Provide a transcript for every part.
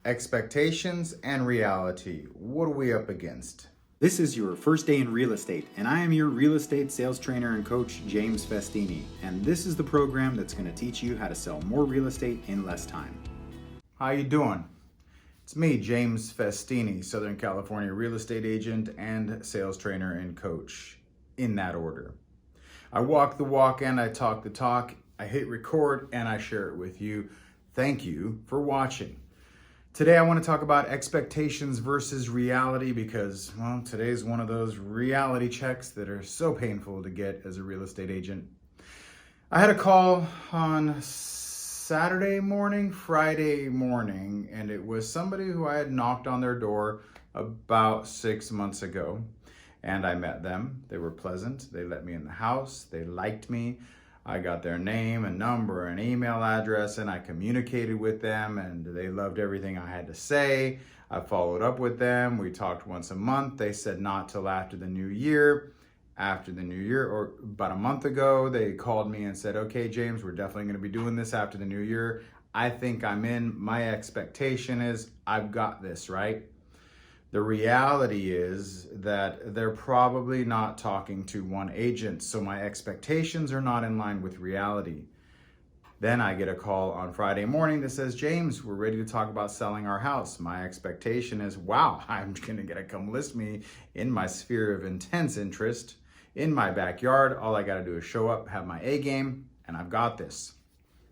Expectations and reality. What are we up against? This is your first day in real estate, and I am your real estate sales trainer and coach, James Festini. And this is the program that's going to teach you how to sell more real estate in less time. How you doing? It's me, James Festini, Southern California real estate agent and sales trainer and coach, in that order. I walk the walk and I talk the talk. I hit record and I share it with you. Thank you for watching. Today I want to talk about expectations versus reality because, well, today's one of those reality checks that are so painful to get as a real estate agent. I had a call on Saturday morning, Friday morning, and it was somebody who I had knocked on their door about 6 months ago. And I met them. They were pleasant. They let me in the house. They liked me. I got their name and number and email address, and I communicated with them, and they loved everything I had to say. I followed up with them. We talked once a month. They said not till after the new year. After the new year, or about a month ago, they called me and said, okay, James, we're definitely going to be doing this after the new year. I think I'm in. My expectation is I've got this, right? The reality is that they're probably not talking to one agent, so my expectations are not in line with reality. Then I get a call on Friday morning that says, James, we're ready to talk about selling our house. My expectation is, wow, I'm gonna get to come list me in my sphere of intense interest in my backyard. All I gotta do is show up, have my A game, and I've got this.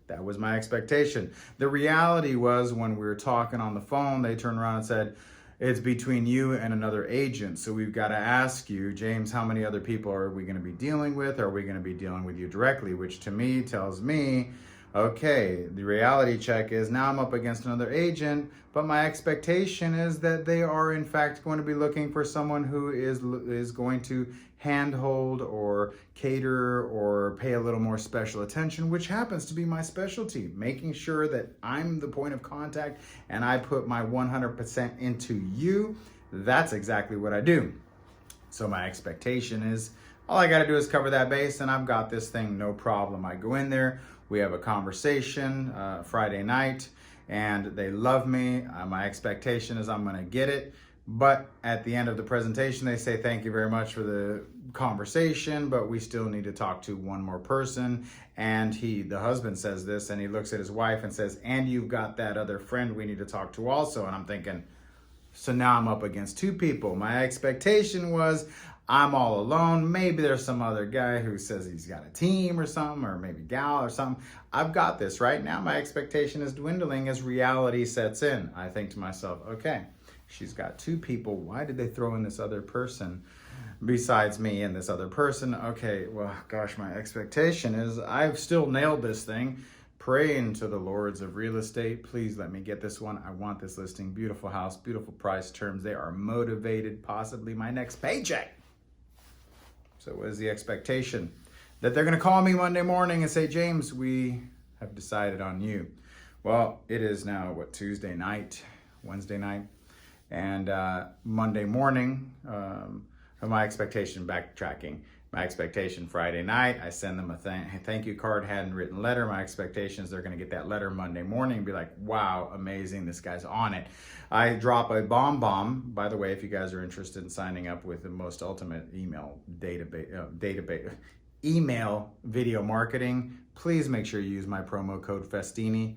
That was my expectation. The reality was when we were talking on the phone, they turned around and said, it's between you and another agent. So we've got to ask you, James, how many other people are we going to be dealing with? Are we going to be dealing with you directly? Which to me tells me, okay, the reality check is now I'm up against another agent, but my expectation is that they are in fact going to be looking for someone who is going to handhold or cater or pay a little more special attention, which happens to be my specialty, making sure that I'm the point of contact and I put my 100% into you. That's exactly what I do. So my expectation is all I got to do is cover that base and I've got this thing, no problem. I go in there, we have a conversation Friday night, and they love me. My expectation is I'm going to get it. But at the end of the presentation, they say, thank you very much for the conversation, but we still need to talk to one more person. And the husband says this, and he looks at his wife and says, and you've got that other friend we need to talk to also. And I'm thinking, so now I'm up against two people. My expectation was I'm all alone. Maybe there's some other guy who says he's got a team or something, or maybe gal or something. I've got this. Right now, my expectation is dwindling as reality sets in. I think to myself, okay, she's got two people. Why did they throw in this other person besides me and this other person? Okay, well, gosh, my expectation is I've still nailed this thing. Praying to the lords of real estate, please let me get this one. I want this listing. Beautiful house, beautiful price terms. They are motivated, possibly my next paycheck. So what is the expectation? That they're going to call me Monday morning and say, James, we have decided on you. Well, it is now, Tuesday night, Wednesday night, and Monday morning, my expectation, backtracking. My expectation Friday night, I send them a thank you card, handwritten letter. My expectation is they're going to get that letter Monday morning and be like, wow, amazing, this guy's on it. I drop a bomb. By the way, if you guys are interested in signing up with the most ultimate email email video marketing, please make sure you use my promo code Festini.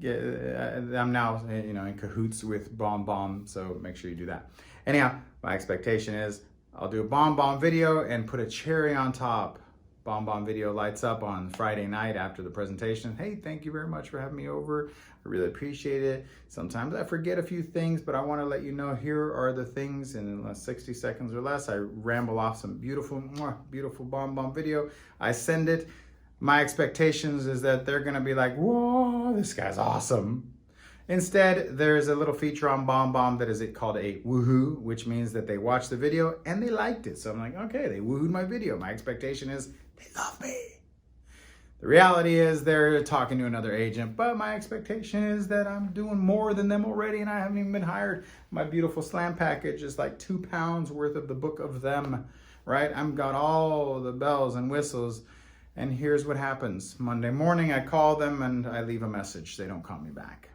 I'm now in cahoots with bomb, so make sure you do that. Anyhow, my expectation is I'll do a bomb video and put a cherry on top. Bomb video lights up on Friday night after the presentation. Hey, thank you very much for having me over. I really appreciate it. Sometimes I forget a few things, but I want to let you know here are the things in 60 seconds or less. I ramble off some beautiful bomb video. I send it. My expectations is that they're going to be like, whoa, this guy's awesome. Instead, there's a little feature on BombBomb that is called a woohoo, which means that they watched the video and they liked it. So I'm like, okay, they woohooed my video. My expectation is they love me. The reality is they're talking to another agent, but my expectation is that I'm doing more than them already and I haven't even been hired. My beautiful slam package is like 2 pounds worth of the book of them, right? I've got all the bells and whistles. And here's what happens. Monday morning, I call them and I leave a message. They don't call me back.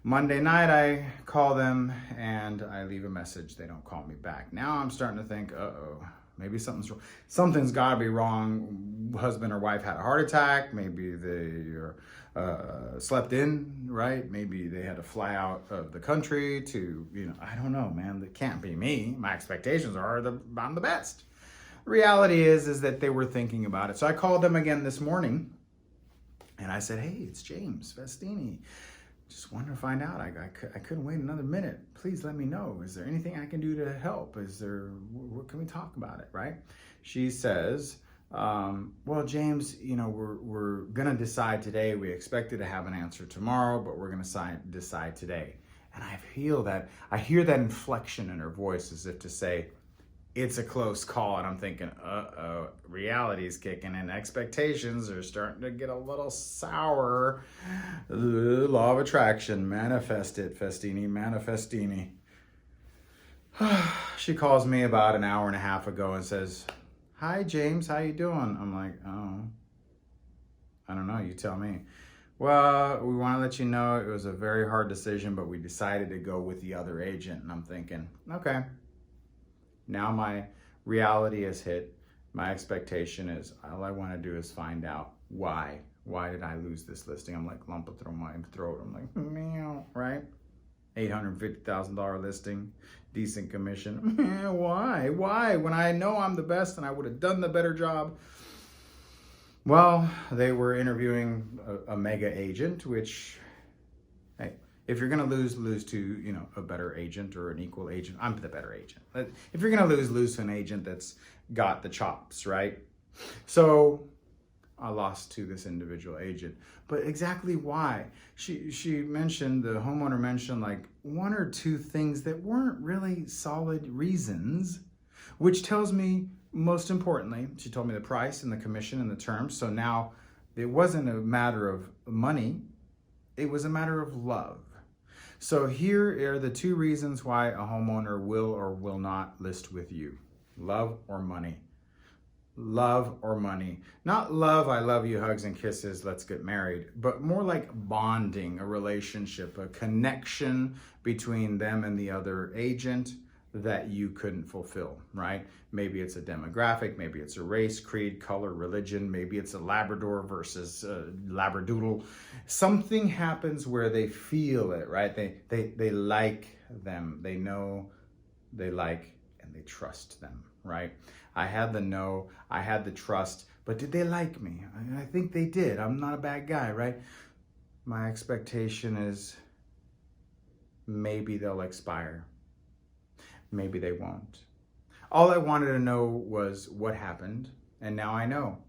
Monday night, I call them and I leave a message. They don't call me back. Now I'm starting to think, uh-oh, maybe something's wrong. Something's got to be wrong. Husband or wife had a heart attack. Maybe they slept in, right? Maybe they had to fly out of the country to, I don't know, man. That can't be me. My expectations are I'm the best. The reality is that they were thinking about it. So I called them again this morning and I said, hey, it's James Festini. Just wanted to find out. I couldn't wait another minute. Please let me know. Is there anything I can do to help? What can we talk about it, right? She says, well, James, we're going to decide today. We expected to have an answer tomorrow, but we're going to decide today. And I hear that inflection in her voice as if to say, it's a close call. And I'm thinking, uh-oh, reality's kicking in. Expectations are starting to get a little sour. The law of attraction. Manifest it, Festini. Manifestini. She calls me about an hour and a half ago and says, hi, James. How you doing? I'm like, oh, I don't know. You tell me. Well, we want to let you know it was a very hard decision, but we decided to go with the other agent. And I'm thinking, okay. Now my reality has hit. My expectation is all I want to do is find out why. Why did I lose this listing? I'm like lump it through my throat. I'm like, meow, right? $850,000 listing, decent commission. Why? Why? When I know I'm the best and I would have done the better job. Well, they were interviewing a mega agent, which, hey, if you're going to lose to, a better agent or an equal agent, I'm the better agent. If you're going to lose to an agent that's got the chops, right? So I lost to this individual agent. But exactly why? The homeowner mentioned like one or two things that weren't really solid reasons, which tells me, most importantly, she told me the price and the commission and the terms. So now it wasn't a matter of money. It was a matter of love. So here are the two reasons why a homeowner will or will not list with you. Love or money. Love or money. Not love, I love you, hugs and kisses, let's get married, but more like bonding, a relationship, a connection between them and the other agent that you couldn't fulfill, right? Maybe it's a demographic, maybe it's a race, creed, color, religion, maybe it's a Labrador versus Labradoodle. Something happens where they feel it, right? They like them, they know, they like, and they trust them, right? I had the know, I had the trust, but did they like me? I think they did. I'm not a bad guy, right? My expectation is maybe they'll expire. Maybe they won't. All I wanted to know was what happened, and now I know.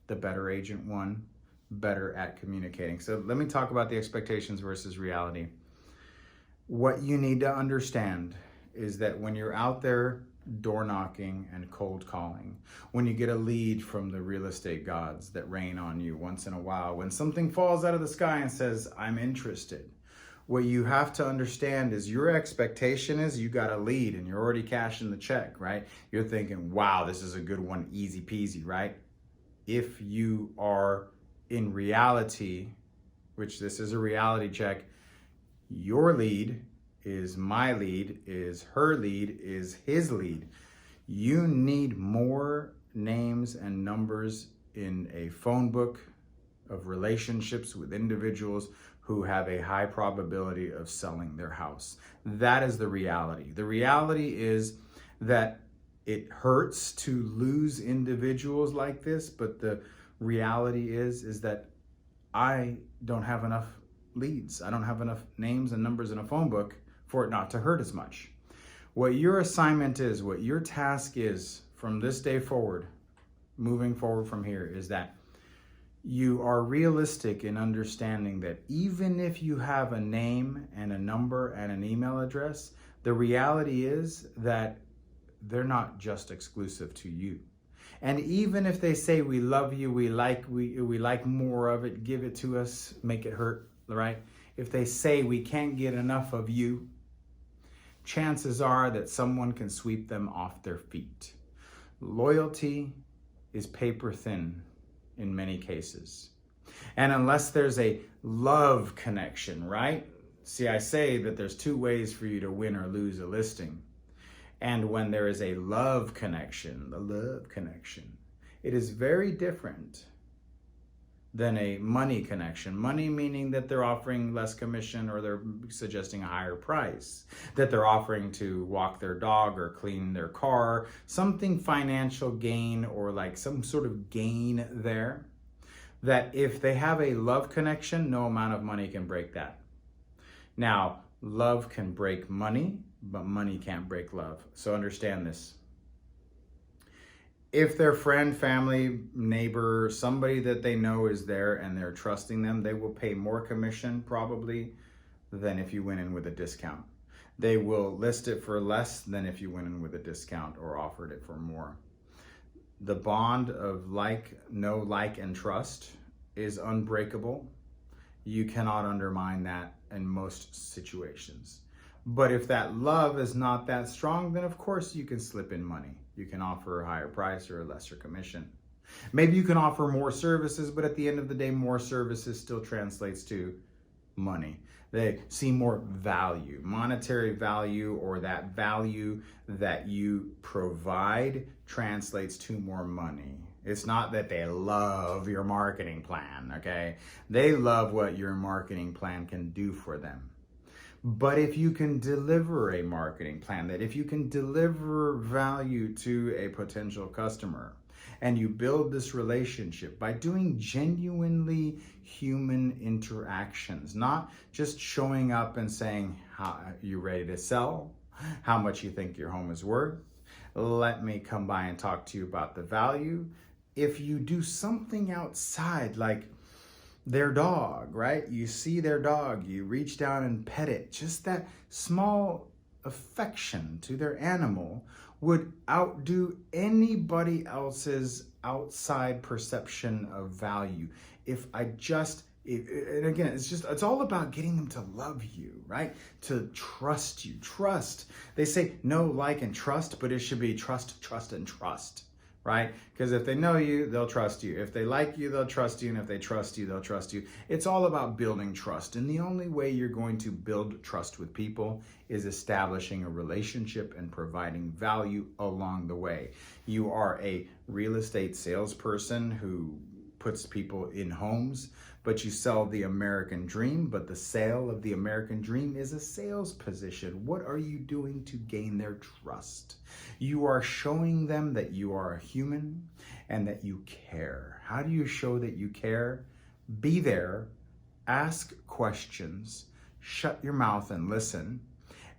The better agent won, better at communicating. So let me talk about the expectations versus reality. What you need to understand is that when you're out there door knocking and cold calling, when you get a lead from the real estate gods that rain on you once in a while, when something falls out of the sky and says, I'm interested, what you have to understand is your expectation is you got a lead and you're already cashing the check, right? You're thinking, wow, this is a good one, easy peasy, right? If you are in reality, which this is a reality check, your lead is my lead, is her lead, is his lead. You need more names and numbers in a phone book of relationships with individuals who have a high probability of selling their house. That is the reality. The reality is that it hurts to lose individuals like this, but the reality is that I don't have enough leads. I don't have enough names and numbers in a phone book for it not to hurt as much. What your assignment is, what your task is from this day forward, moving forward from here, is that you are realistic in understanding that even if you have a name and a number and an email address, the reality is that they're not just exclusive to you. And even if they say, we love you, we like more of it, give it to us, make it hurt, right? If they say we can't get enough of you, chances are that someone can sweep them off their feet. Loyalty is paper thin in many cases. And unless there's a love connection, right? See, I say that there's two ways for you to win or lose a listing. And when there is a love connection, it is very different than a money connection. Money meaning that they're offering less commission or they're suggesting a higher price, that they're offering to walk their dog or clean their car, something financial gain or like some sort of gain there. That if they have a love connection, no amount of money can break that. Now, love can break money, but money can't break love. So understand this. If their friend, family, neighbor, somebody that they know is there and they're trusting them, they will pay more commission probably than if you went in with a discount. They will list it for less than if you went in with a discount or offered it for more. The bond of know, like, and trust is unbreakable. You cannot undermine that in most situations. But if that love is not that strong, then of course you can slip in money. You can offer a higher price or a lesser commission. Maybe you can offer more services, but at the end of the day, more services still translates to money. They see more value, monetary value, or that value that you provide translates to more money. It's not that they love your marketing plan, okay? They love what your marketing plan can do for them. But if you can deliver a marketing plan, that if you can deliver value to a potential customer, and you build this relationship by doing genuinely human interactions, not just showing up and saying, how you ready to sell? How much you think your home is worth? Let me come by and talk to you about the value. If you do something outside, like their dog, right? You see their dog, you reach down and pet it. Just that small affection to their animal would outdo anybody else's outside perception of value. And again, it's all about getting them to love you, right? To trust you. Trust. They say know, like, and trust, but it should be trust, trust, and trust. Right? Because if they know you, they'll trust you. If they like you, they'll trust you. And if they trust you, they'll trust you. It's all about building trust. And the only way you're going to build trust with people is establishing a relationship and providing value along the way. You are a real estate salesperson who puts people in homes, but you sell the American dream. But the sale of the American dream is a sales position. What are you doing to gain their trust? You are showing them that you are a human and that you care. How do you show that you care? Be there, ask questions, shut your mouth and listen.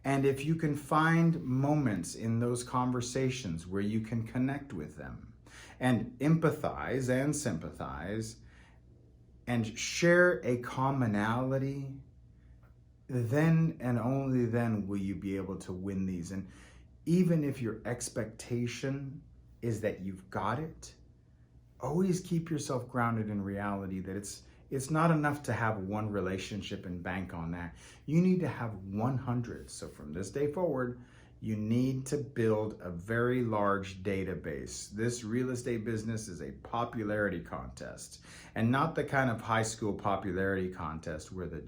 And if you can find moments in those conversations where you can connect with them and empathize and sympathize and share a commonality, then and only then will you be able to win these. And even if your expectation is that you've got it, always keep yourself grounded in reality that it's not enough to have one relationship and bank on that. You need to have 100. So from this day forward, you need to build a very large database. This real estate business is a popularity contest, and not the kind of high school popularity contest where the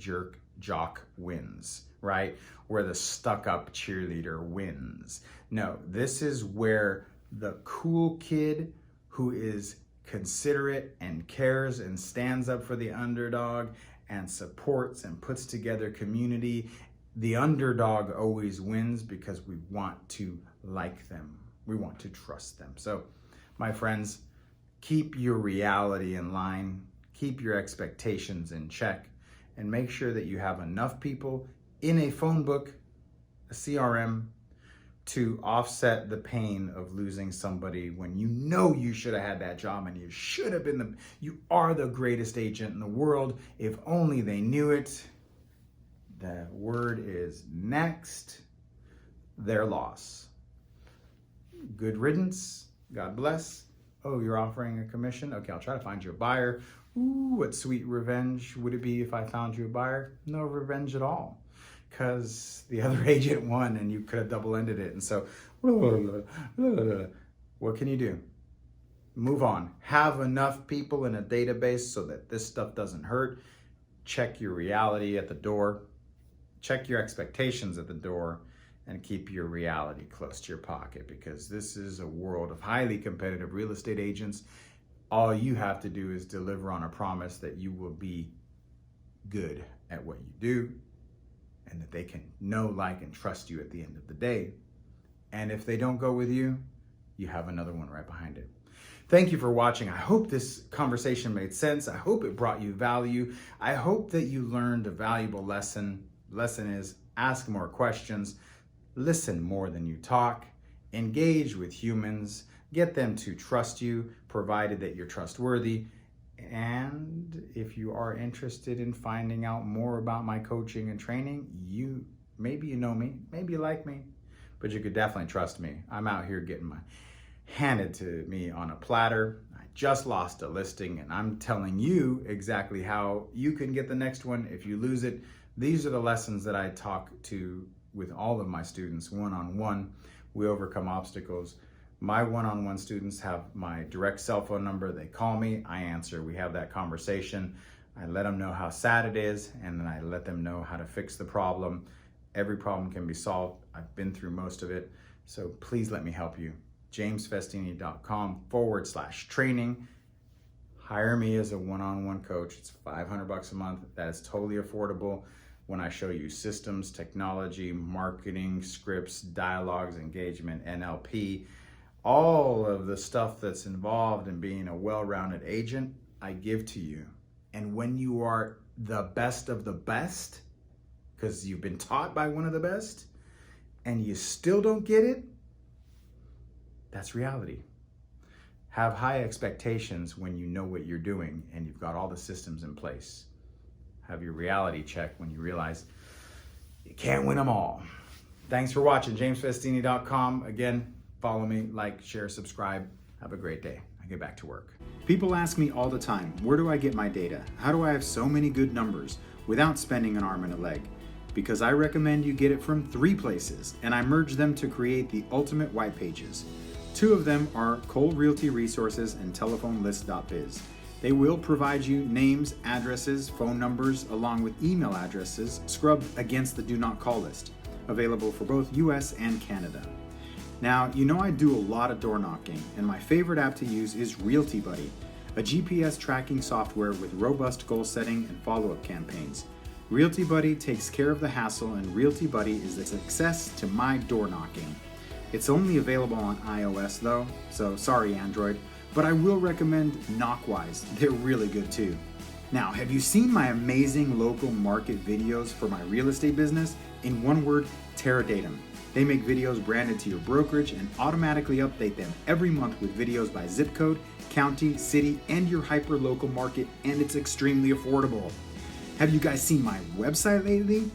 jock wins, right? Where the stuck-up cheerleader wins. No, this is where the cool kid who is considerate and cares and stands up for the underdog and supports and puts together community. The underdog always wins because we want to like them. We want to trust them. So, my friends, keep your reality in line, keep your expectations in check, and make sure that you have enough people in a phone book, a CRM, to offset the pain of losing somebody when you know you should have had that job and you should have been you are the greatest agent in the world. If only they knew it. The word is next, their loss. Good riddance. God bless. Oh, you're offering a commission? Okay, I'll try to find you a buyer. Ooh, what sweet revenge would it be if I found you a buyer? No revenge at all, because the other agent won and you could have double-ended it. And so, what can you do? Move on. Have enough people in a database so that this stuff doesn't hurt. Check your reality at the door. check your expectations at the door and keep your reality close to your pocket, because this is a world of highly competitive real estate agents. All you have to do is deliver on a promise that you will be good at what you do and that they can know, like, and trust you at the end of the day. And if they don't go with you, you have another one right behind it. Thank you for watching. I hope this conversation made sense. I hope it brought you value. I hope that you learned a valuable lesson. Lesson is ask more questions, listen more than you talk, engage with humans, get them to trust you, provided that you're trustworthy. And if you are interested in finding out more about my coaching and training, maybe you know me, maybe you like me, but you could definitely trust me. I'm out here getting handed to me on a platter. I just lost a listing and I'm telling you exactly how you can get the next one if you lose it. These are the lessons that I talk to with all of my students one-on-one. We overcome obstacles. My one-on-one students have my direct cell phone number. They call me, I answer. We have that conversation. I let them know how sad it is, and then I let them know how to fix the problem. Every problem can be solved. I've been through most of it. So please let me help you. jamesfestini.com/training. Hire me as a one-on-one coach. It's $500 a month. That is totally affordable. When I show you systems, technology, marketing, scripts, dialogues, engagement, NLP, all of the stuff that's involved in being a well-rounded agent, I give to you. And when you are the best of the best, because you've been taught by one of the best, and you still don't get it, that's reality. Have high expectations when you know what you're doing and you've got all the systems in place. Have your reality check when you realize you can't win them all. Thanks for watching. jamesfestini.com. Again, follow me, like, share, subscribe. Have a great day. I get back to work. People ask me all the time, where do I get my data? How do I have so many good numbers without spending an arm and a leg? Because I recommend you get it from 3 places, and I merge them to create the ultimate white pages. 2 of them are Cole Realty Resources and TelephoneList.biz. They will provide you names, addresses, phone numbers, along with email addresses scrubbed against the Do Not Call list, available for both US and Canada. Now, you know I do a lot of door knocking, and my favorite app to use is Realty Buddy, a GPS tracking software with robust goal setting and follow-up campaigns. Realty Buddy takes care of the hassle, and Realty Buddy is the success to my door knocking. It's only available on iOS though, so sorry Android, but I will recommend Knockwise. They're really good too. Now, have you seen my amazing local market videos for my real estate business? In one word, Terradatum. They make videos branded to your brokerage and automatically update them every month with videos by zip code, county, city, and your hyper-local market, and it's extremely affordable. Have you guys seen my website lately?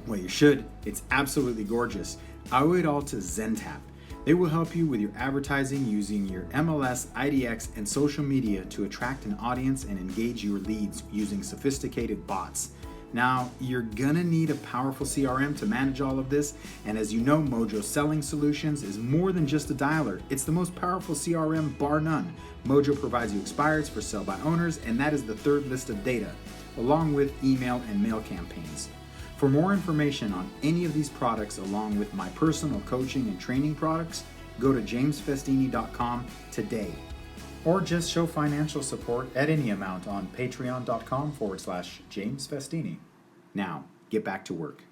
Well, you should. It's absolutely gorgeous. I owe it all to Zentap. They will help you with your advertising using your MLS, IDX, and social media to attract an audience and engage your leads using sophisticated bots. Now, you're gonna need a powerful CRM to manage all of this, and as you know, Mojo Selling Solutions is more than just a dialer. It's the most powerful CRM bar none. Mojo provides you expireds for sell by owners, and that is the 3rd list of data, along with email and mail campaigns. For more information on any of these products, along with my personal coaching and training products, go to jamesfestini.com today. Or just show financial support at any amount on patreon.com/James Festini. Now, get back to work.